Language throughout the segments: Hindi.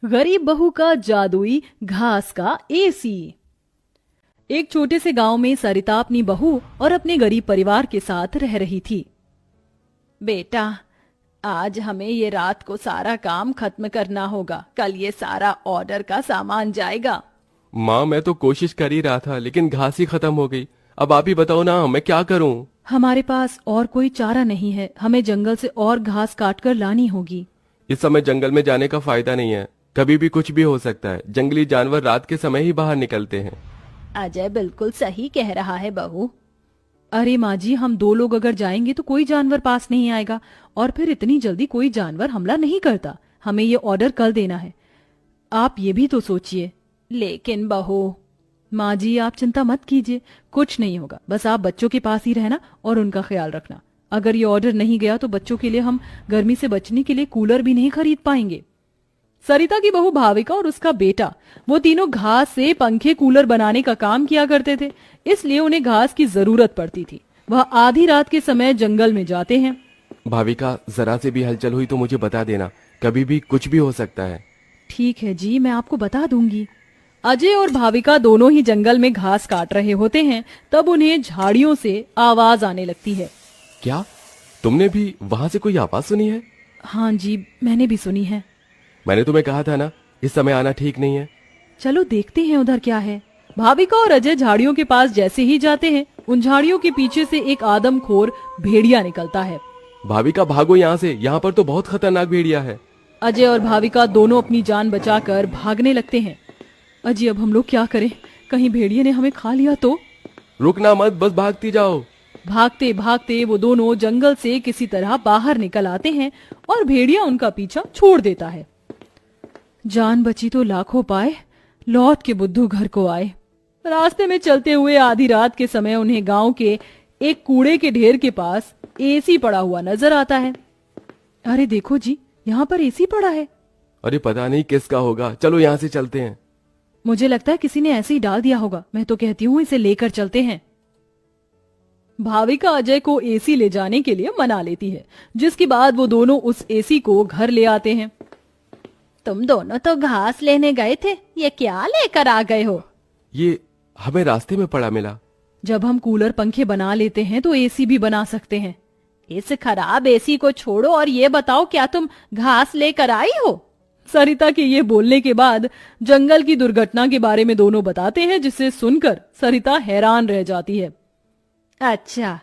गरीब बहू का जादुई घास का एसी। एक छोटे से गांव में सरिता अपनी बहू और अपने गरीब परिवार के साथ रह रही थी। बेटा, आज हमें ये रात को सारा काम खत्म करना होगा, कल ये सारा ऑर्डर का सामान जाएगा। माँ, मैं तो कोशिश कर ही रहा था लेकिन घास ही खत्म हो गई। अब आप ही बताओ ना, मैं क्या करूँ? हमारे पास और कोई चारा नहीं है, हमें जंगल से और घास काट कर लानी होगी। इस समय जंगल में जाने का फायदा नहीं है, कभी भी कुछ भी हो सकता है। जंगली जानवर रात के समय ही बाहर निकलते हैं। अजय बिल्कुल सही कह रहा है बहू। अरे माँ जी, हम दो लोग अगर जाएंगे तो कोई जानवर पास नहीं आएगा, और फिर इतनी जल्दी कोई जानवर हमला नहीं करता। हमें ये ऑर्डर कल देना है, आप ये भी तो सोचिए। लेकिन बहू। माँ जी, आप चिंता मत कीजिए, कुछ नहीं होगा, बस आप बच्चों के पास ही रहना और उनका ख्याल रखना। अगर ये ऑर्डर नहीं गया तो बच्चों के लिए हम गर्मी से बचने के लिए कूलर भी नहीं खरीद पाएंगे। सरिता की बहू भाविका और उसका बेटा, वो तीनों घास से पंखे कूलर बनाने का काम किया करते थे, इसलिए उन्हें घास की जरूरत पड़ती थी। वह आधी रात के समय जंगल में जाते हैं। भाविका, जरा से भी हलचल हुई तो मुझे बता देना, कभी भी कुछ भी हो सकता है। ठीक है जी, मैं आपको बता दूंगी। अजय और भाविका दोनों ही जंगल में घास काट रहे होते हैं, तब उन्हें झाड़ियों से आवाज आने लगती है। क्या तुमने भी वहां से कोई आवाज सुनी है? हाँ जी, मैंने भी सुनी है। मैंने तुम्हें कहा था ना, इस समय आना ठीक नहीं है। चलो देखते हैं उधर क्या है। भाविका और अजय झाड़ियों के पास जैसे ही जाते हैं, उन झाड़ियों के पीछे से एक आदमखोर भेड़िया निकलता है। भाविका, भागो यहाँ से, यहाँ पर तो बहुत खतरनाक भेड़िया है। अजय और भाविका दोनों अपनी जान बचाकर भागने लगते हैं। अजय, अब हम लोग क्या करें? कहीं भेड़िए ने हमें खा लिया तो? रुकना मत, बस भागती जाओ। भागते भागते वो दोनों जंगल से किसी तरह बाहर निकल आते हैं और भेड़िया उनका पीछा छोड़ देता है। जान बची तो लाखों पाए, लौट के बुद्धू घर को आए। रास्ते में चलते हुए आधी रात के समय उन्हें गांव के एक कूड़े के ढेर के पास एसी पड़ा हुआ नजर आता है। अरे देखो जी, यहाँ पर एसी पड़ा है। अरे पता नहीं किसका होगा, चलो यहाँ से चलते हैं। मुझे लगता है किसी ने ऐसे ही डाल दिया होगा। मैं तो कहती हूँ इसे लेकर चलते हैं। भाविका अजय को एसी ले जाने के लिए मना लेती है, जिसके बाद वो दोनों उस एसी को घर ले आते हैं। तुम दोनों तो घास लेने गए थे, ये क्या लेकर आ गए हो? ये हमें रास्ते में पड़ा मिला। जब हम कूलर पंखे बना लेते हैं तो एसी भी बना सकते हैं। इस खराब एसी को छोड़ो और ये बताओ, क्या तुम घास लेकर आई हो? सरिता के ये बोलने के बाद जंगल की दुर्घटना के बारे में दोनों बताते हैं, जिसे सुनकर सरिता हैरान रह जाती है। अच्छा,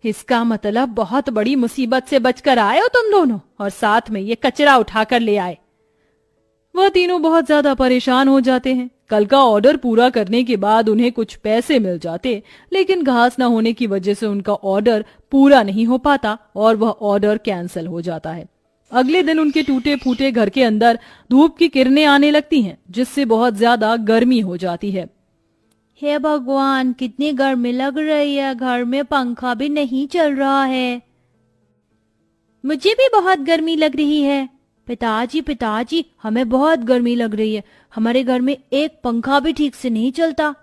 इसका मतलब बहुत बड़ी मुसीबत से बचकर आए हो तुम दोनों, और साथ में ये कचरा उठाकर ले आए। वह तीनों बहुत ज्यादा परेशान हो जाते हैं। कल का ऑर्डर पूरा करने के बाद उन्हें कुछ पैसे मिल जाते, लेकिन घास न होने की वजह से उनका ऑर्डर पूरा नहीं हो पाता और वह ऑर्डर कैंसिल हो जाता है। अगले दिन उनके टूटे फूटे घर के अंदर धूप की किरणें आने लगती हैं, जिससे बहुत ज्यादा गर्मी हो जाती है। हे भगवान, कितनी गर्मी लग रही है, घर में पंखा भी नहीं चल रहा है। मुझे भी बहुत गर्मी लग रही है। पिताजी पिताजी, हमें बहुत गर्मी लग रही है, हमारे घर में एक पंखा भी ठीक से नहीं चलता।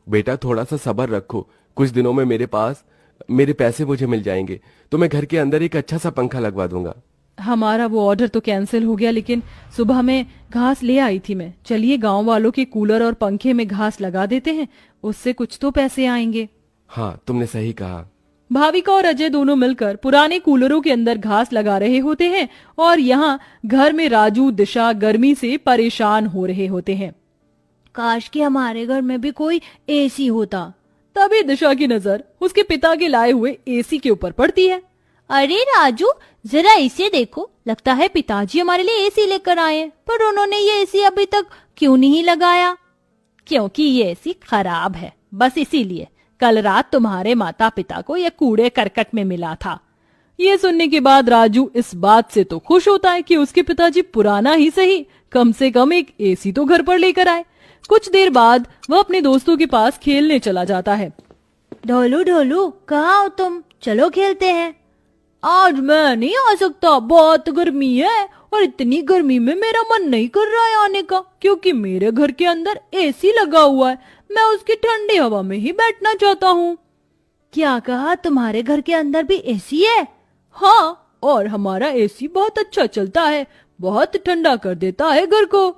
बेटा, थोड़ा सा सब्र रखो, कुछ दिनों में मेरे पैसे मुझे मिल जाएंगे तो मैं घर के अंदर एक अच्छा सा पंखा लगवा दूंगा। हमारा वो ऑर्डर तो कैंसिल हो गया, लेकिन सुबह में घास ले आई थी मैं। चलिए गांव वालों के कूलर और पंखे में घास लगा देते हैं, उससे कुछ तो पैसे आएंगे। हाँ, तुमने सही कहा। भाविका और अजय दोनों मिलकर पुराने कूलरों के अंदर घास लगा रहे होते हैं, और यहाँ घर में राजू दिशा गर्मी से परेशान हो रहे होते हैं। काश कि हमारे घर में भी कोई एसी होता। तभी दिशा की नजर उसके पिता के लाए हुए एसी के ऊपर पड़ती है। अरे राजू, जरा इसे देखो, लगता है पिताजी हमारे लिए एसी लेकर आए हैं, पर उन्होंने ये एसी अभी तक क्यों नहीं लगाया? क्योंकि ये एसी खराब है, बस इसीलिए। कल रात तुम्हारे माता पिता को यह कूड़े करकट में मिला था। ये सुनने के बाद राजू इस बात से तो खुश होता है कि उसके पिताजी पुराना ही सही, कम से कम एक एसी तो घर पर लेकर आए। कुछ देर बाद वह अपने दोस्तों के पास खेलने चला जाता है। ढोलू ढोलू, कहाँ हो तुम? चलो खेलते हैं। आज मैं नहीं आ सकता, बहुत गर्मी है, और इतनी गर्मी में मेरा मन नहीं कर रहा है आने का, क्योंकि मेरे घर के अंदर एसी लगा हुआ है। मैं उसकी ठंडी हवा में ही बैठना चाहता हूँ। क्या कहा? तुम्हारे घर के अंदर भी एसी है? हाँ, और हमारा एसी बहुत अच्छा चलता है, बहुत ठंडा कर देता है घर को।